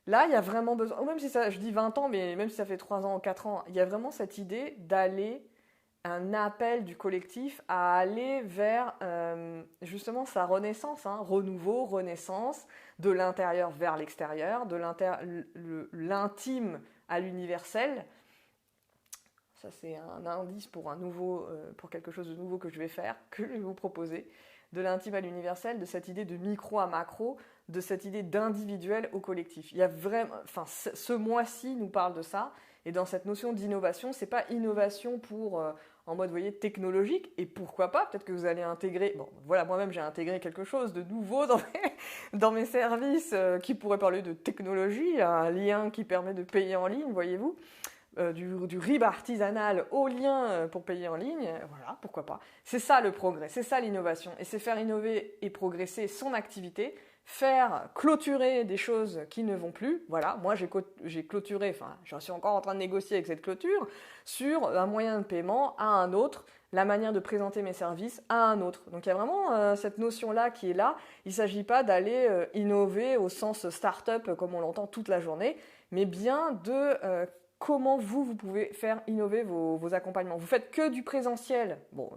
Là, il y a vraiment besoin, même si ça, je dis 20 ans, mais même si ça fait 3 ans ou 4 ans, il y a vraiment cette idée d'aller, un appel du collectif à aller vers justement sa renaissance, hein, renouveau, renaissance, de l'intérieur vers l'extérieur, de l'intime à l'universel. Ça, c'est un indice pour pour quelque chose de nouveau que je vais faire, que je vais vous proposer. De l'intime à l'universel, de cette idée de micro à macro, de cette idée d'individuel au collectif. Il y a vraiment, enfin, ce mois-ci nous parle de ça, et dans cette notion d'innovation, c'est pas innovation pour en mode, vous voyez, technologique, et pourquoi pas, peut-être que vous allez intégrer, bon, voilà, moi-même j'ai intégré quelque chose de nouveau dans mes services qui pourrait parler de technologie, un lien qui permet de payer en ligne, voyez-vous. Du RIB artisanal au lien pour payer en ligne, voilà, pourquoi pas. C'est ça le progrès, c'est ça l'innovation. Et c'est faire innover et progresser son activité, faire clôturer des choses qui ne vont plus. Voilà, moi j'ai clôturé, enfin, je suis encore en train de négocier avec cette clôture, sur un moyen de paiement à un autre, la manière de présenter mes services à un autre. Donc il y a vraiment cette notion-là qui est là. Il ne s'agit pas d'aller innover au sens start-up comme on l'entend toute la journée, mais bien de comment vous pouvez faire innover vos accompagnements. Vous faites que du présentiel. Bon,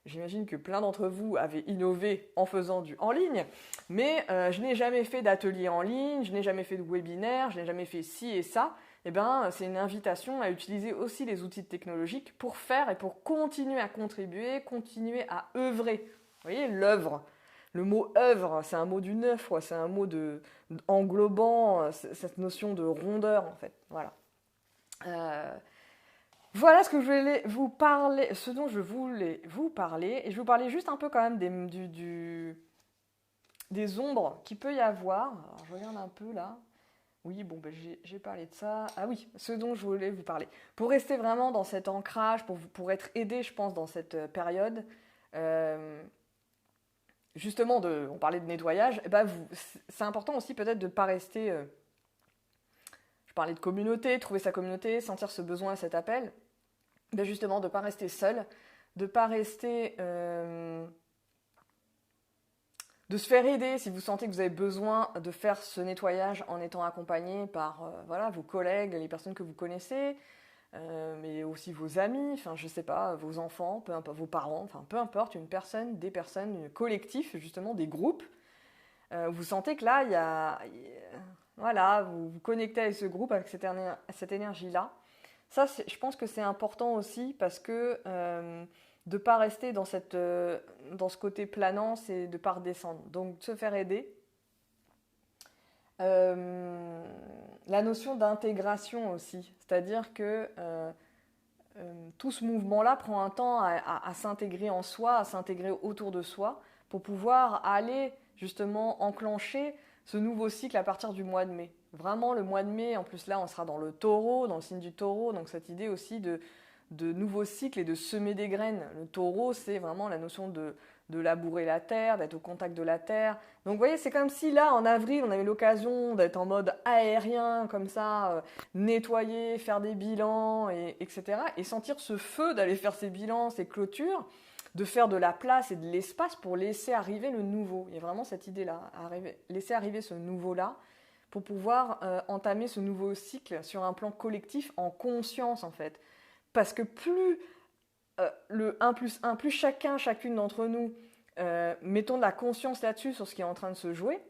j'imagine que plein d'entre vous avaient innové en faisant du en ligne, mais je n'ai jamais fait d'atelier en ligne, je n'ai jamais fait de webinaire, je n'ai jamais fait ci et ça. Eh bien, c'est une invitation à utiliser aussi les outils technologiques pour faire et pour continuer à contribuer, continuer à œuvrer. Vous voyez, l'œuvre. Le mot œuvre, c'est un mot du neuf, quoi. C'est un mot englobant cette notion de rondeur, en fait. Voilà. Voilà ce que je voulais vous parler, ce dont je voulais vous parler, et je vais vous parler juste un peu quand même des ombres qu'il peut y avoir. Alors, je regarde un peu là. Oui, bon, ben, j'ai parlé de ça. Ah oui, ce dont je voulais vous parler. Pour rester vraiment dans cet ancrage, pour être aidé, je pense, dans cette période, justement, on parlait de nettoyage, eh ben, c'est important aussi peut-être de ne pas rester... je parlais de communauté, trouver sa communauté, sentir ce besoin, cet appel. Ben justement, de ne pas rester seul, de ne pas rester... de se faire aider si vous sentez que vous avez besoin de faire ce nettoyage en étant accompagné par voilà, vos collègues, les personnes que vous connaissez, mais aussi vos amis, enfin je sais pas, vos enfants, peu importe, vos parents, enfin peu importe, des personnes, un collectif, justement des groupes. Vous sentez que là, voilà, vous vous connectez avec ce groupe, avec cette énergie-là. Ça, je pense que c'est important aussi parce que de ne pas rester dans ce côté planant, c'est de ne pas redescendre. Donc, de se faire aider. La notion d'intégration aussi, c'est-à-dire que tout ce mouvement-là prend un temps à s'intégrer en soi, à s'intégrer autour de soi, pour pouvoir aller justement enclencher ce nouveau cycle à partir du mois de mai. Vraiment le mois de mai, en plus là on sera dans le taureau, dans le signe du taureau, donc cette idée aussi de nouveaux cycles et de semer des graines. Le taureau, c'est vraiment la notion de labourer la terre, d'être au contact de la terre. Donc vous voyez, c'est comme si là, en avril, on avait l'occasion d'être en mode aérien, comme ça, nettoyer, faire des bilans, etc. Et sentir ce feu d'aller faire ces bilans, ces clôtures, de faire de la place et de l'espace pour laisser arriver le nouveau. Il y a vraiment cette idée-là, laisser arriver ce nouveau-là pour pouvoir entamer ce nouveau cycle sur un plan collectif en conscience en fait. Parce que plus le 1 plus 1, plus chacune d'entre nous mettons de la conscience là-dessus sur ce qui est en train de se jouer,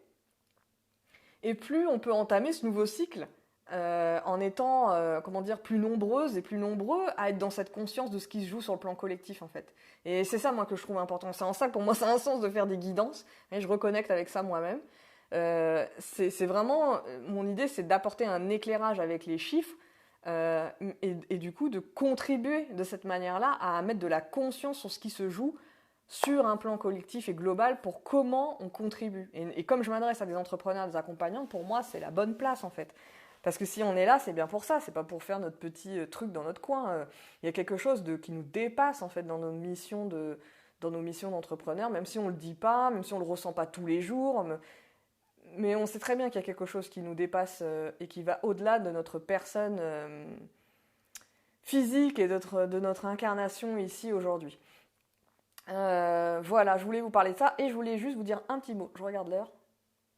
et plus on peut entamer ce nouveau cycle en étant plus nombreuses et plus nombreux à être dans cette conscience de ce qui se joue sur le plan collectif en fait. Et c'est ça moi que je trouve important. C'est en ça que pour moi ça a un sens de faire des guidances, et je reconnecte avec ça moi-même. C'est vraiment, mon idée c'est d'apporter un éclairage avec les chiffres et du coup de contribuer de cette manière-là à mettre de la conscience sur ce qui se joue sur un plan collectif et global pour comment on contribue. Et comme je m'adresse à des entrepreneurs, des accompagnants, pour moi c'est la bonne place en fait. Parce que si on est là, c'est bien pour ça, c'est pas pour faire notre petit truc dans notre coin. Il y a quelque chose qui nous dépasse en fait dans nos missions d'entrepreneurs, même si on le dit pas, même si on le ressent pas tous les jours. Mais on sait très bien qu'il y a quelque chose qui nous dépasse et qui va au-delà de notre personne physique et de notre incarnation ici aujourd'hui. Voilà, je voulais vous parler de ça et je voulais juste vous dire un petit mot. Je regarde l'heure.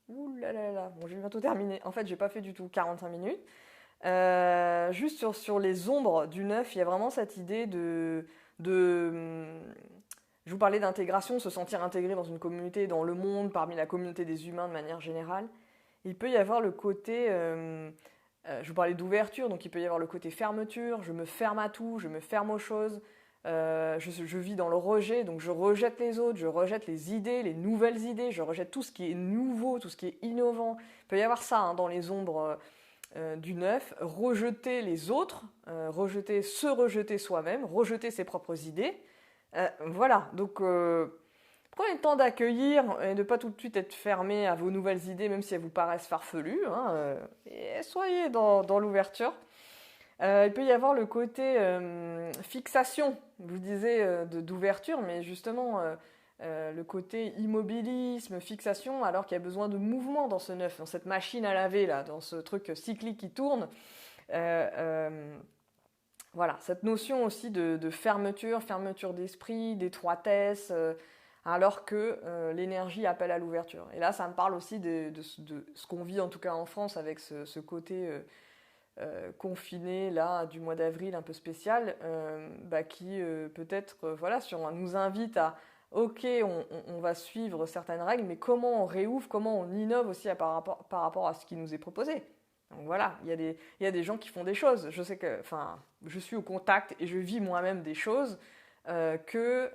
Ouh là là là, bon, je vais bientôt terminer. En fait, j'ai pas fait du tout 45 minutes. Juste sur les ombres du neuf, il y a vraiment cette idée je vous parlais d'intégration, se sentir intégré dans une communauté, dans le monde, parmi la communauté des humains de manière générale. Il peut y avoir le côté, je vous parlais d'ouverture, donc il peut y avoir le côté fermeture, je me ferme à tout, je me ferme aux choses, je vis dans le rejet, donc je rejette les autres, je rejette les idées, les nouvelles idées, je rejette tout ce qui est nouveau, tout ce qui est innovant. Il peut y avoir ça dans les ombres du neuf, rejeter les autres, se rejeter soi-même, rejeter ses propres idées. Voilà, donc prenez le temps d'accueillir et de ne pas tout de suite être fermé à vos nouvelles idées, même si elles vous paraissent farfelues, et soyez dans l'ouverture. Il peut y avoir le côté fixation, je vous disais, d'ouverture, mais justement le côté immobilisme, fixation, alors qu'il y a besoin de mouvement dans ce neuf, dans cette machine à laver, là, dans ce truc cyclique qui tourne. Voilà, cette notion aussi de fermeture d'esprit, d'étroitesse, alors que l'énergie appelle à l'ouverture. Et là, ça me parle aussi de ce qu'on vit en tout cas en France avec ce côté confiné là du mois d'avril un peu spécial, qui peut-être nous invite à ok, on va suivre certaines règles, mais comment on réouvre, comment on innove aussi par rapport à ce qui nous est proposé. Donc voilà, il y a des gens qui font des choses. Je sais que, je suis au contact et je vis moi-même des choses que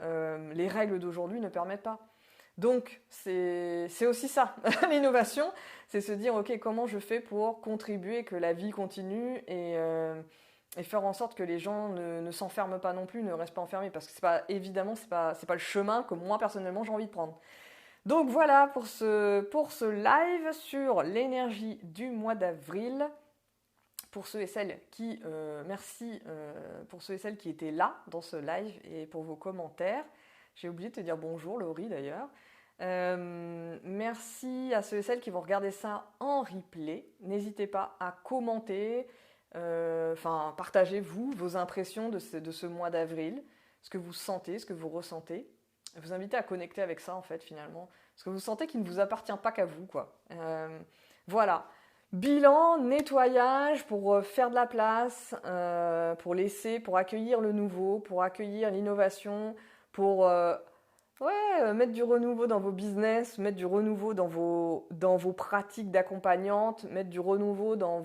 les règles d'aujourd'hui ne permettent pas. Donc c'est aussi ça, l'innovation, c'est se dire ok, comment je fais pour contribuer que la vie continue et faire en sorte que les gens ne s'enferment pas non plus, ne restent pas enfermés, parce que c'est pas le chemin que moi personnellement j'ai envie de prendre. Donc voilà pour ce live sur l'énergie du mois d'avril. Pour ceux et celles qui, merci pour ceux et celles qui étaient là dans ce live et pour vos commentaires. J'ai oublié de te dire bonjour Laurie d'ailleurs. Merci à ceux et celles qui vont regarder ça en replay. N'hésitez pas à commenter, partagez vos impressions de ce mois d'avril, ce que vous sentez, ce que vous ressentez. Vous invitez à connecter avec ça en fait finalement, parce que vous sentez qu'il ne vous appartient pas qu'à vous quoi. Voilà, bilan, nettoyage pour faire de la place, pour accueillir le nouveau, pour accueillir l'innovation, pour mettre du renouveau dans vos business, mettre du renouveau dans vos pratiques d'accompagnante, mettre du renouveau dans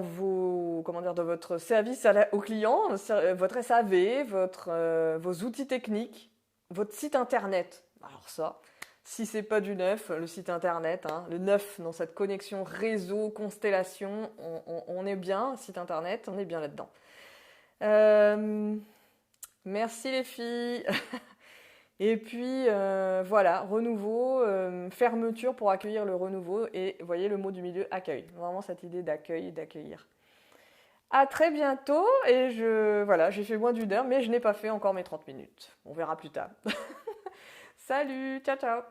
votre service aux clients, votre SAV, vos outils techniques, votre site internet. Alors ça, si c'est pas du neuf, le site internet, le neuf dans cette connexion réseau, constellation, on est bien, site internet, on est bien là-dedans. Merci les filles. Et puis voilà, renouveau, fermeture pour accueillir le renouveau. Et vous voyez le mot du milieu, accueil. Vraiment cette idée d'accueil et d'accueillir. À très bientôt. Et j'ai fait moins d'1 heure, mais je n'ai pas fait encore mes 30 minutes. On verra plus tard. Salut, ciao ciao.